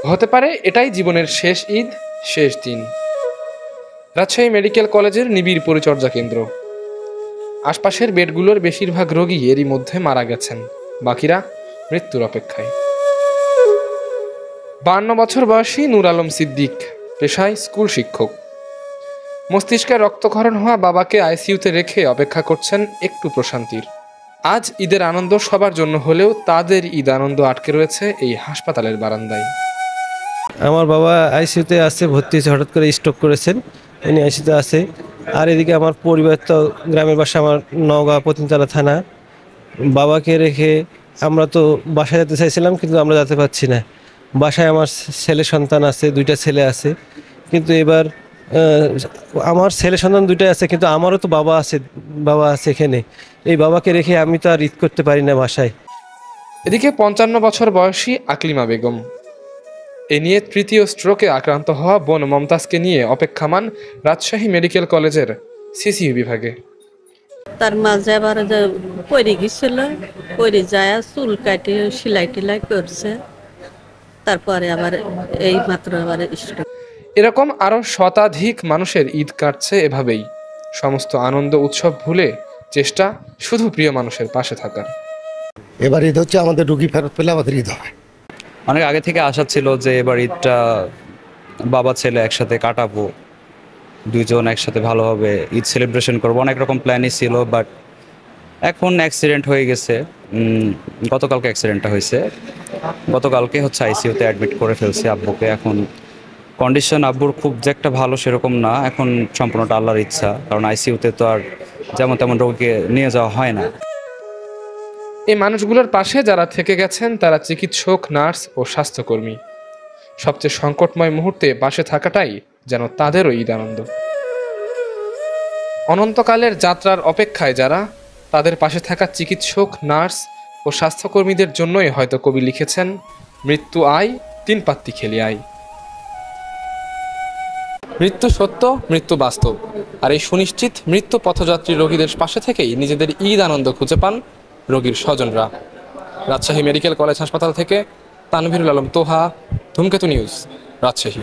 হতে পারে এটাই জীবনের শেষ ঈদ, শেষ দিন। রাজশাহী মেডিকেল কলেজের নিবিড় পরিচর্যা কেন্দ্র। আশপাশের বেডগুলোর বেশিরভাগ রোগী এরই মধ্যে মারা গেছেন, বাকিরা মৃত্যুর অপেক্ষায়। 52 বছর বয়সী নূর আলম সিদ্দিক, পেশায় স্কুল শিক্ষক। মস্তিষ্কে রক্তক্ষরণ হওয়া বাবাকে আইসিইউতে রেখে অপেক্ষা করছেন একটু প্রশান্তির। আজ ঈদের আনন্দ সবার জন্য হলেও তাদের ঈদ আনন্দ আটকে রয়েছে এই হাসপাতালের বারান্দায়। আমার বাবা আইসিইউতে আছে, ভর্তি হয়েছে, হঠাৎ করে স্ট্রোক করেছেন, উনি আইসিইউতে আছে। আর এদিকে আমার পরিবার তো গ্রামের বাসা, আমার নওগাঁ পতিনতলা থানা। বাবাকে রেখে আমরা তো বাসায় যেতে চাইছিলাম, কিন্তু আমরা যেতে পারছি না। বাসায় আমার ছেলে সন্তান আছে, 2টা ছেলে আছে, কিন্তু এবার আমার ছেলে সন্তান 2টাই আছে, কিন্তু আমারও তো বাবা আছে এখানে। এই বাবাকে রেখে আমি তো আর ঈদ করতে পারি না বাসায়। এদিকে 55 বছর বয়সী আকলিমা বেগম, এ নিয়ে তৃতীয় স্ট্রোকে আক্রান্ত হওয়া বোন মমতাজকে নিয়ে অপেক্ষামান রাজশাহী মেডিকেল কলেজের সিসিইউ বিভাগে। তার মাঝে আবার পরে গেছিল, পরে যায় চুল কাটে সেলাই টেলাই করছে, তারপরে আবার এই মাত্র আবার স্ট্রোক। এরকম আরও শতাধিক মানুষের ঈদ কাটছে এভাবেই, সমস্ত আনন্দ উৎসব ভুলে চেষ্টা শুধু প্রিয় মানুষের পাশে থাকার। এবার ঈদ হচ্ছে আমাদের রুগী ফেরত পেলে আমাদের ঈদ হবে। অনেক আগে থেকে আশা ছিল যে এবার ঈদটা বাবা ছেলে একসাথে কাটাবো, দুইজন একসাথে ভালোভাবে ঈদ সেলিব্রেশন করবো, অনেক রকম প্ল্যানই ছিল। বাট এখন অ্যাক্সিডেন্ট হয়ে গেছে। গতকালকে অ্যাক্সিডেন্টটা হয়েছে, গতকালকে হচ্ছে আইসিইউতে অ্যাডমিট করে ফেলছে আব্বুকে। এখন কন্ডিশন আব্বুর খুব যে একটা ভালো সেরকম না, এখন সম্পূর্ণটা আল্লাহর ইচ্ছা, কারণ আইসিইউতে তো আর যেমন তেমন রোগীকে নিয়ে যাওয়া হয় না। এই মানুষগুলোর পাশে যারা থেকে গেছেন তারা চিকিৎসক, নার্স ও স্বাস্থ্যকর্মী। সবচেয়ে সংকটময় মুহূর্তে পাশে থাকাটাই যেন তাদেরও ঈদ আনন্দ। অনন্তকালের যাত্রার অপেক্ষায় যারা, তাদের পাশে থাকা চিকিৎসক, নার্স ও স্বাস্থ্যকর্মীদের জন্যই হয়তো কবি লিখেছেন, মৃত্যু আয় 3 পাত্তি খেলি আয়। মৃত্যু সত্য, মৃত্যু বাস্তব, আর এই সুনিশ্চিত মৃত্যু পথযাত্রী রোগীদের পাশে থেকেই নিজেদের ঈদ আনন্দ খুঁজে পান রোগীর স্বজনরা। রাজশাহী মেডিকেল কলেজ হাসপাতাল থেকে তানভীরুল আলম তোহা, ধূমকেতু নিউজ, রাজশাহী।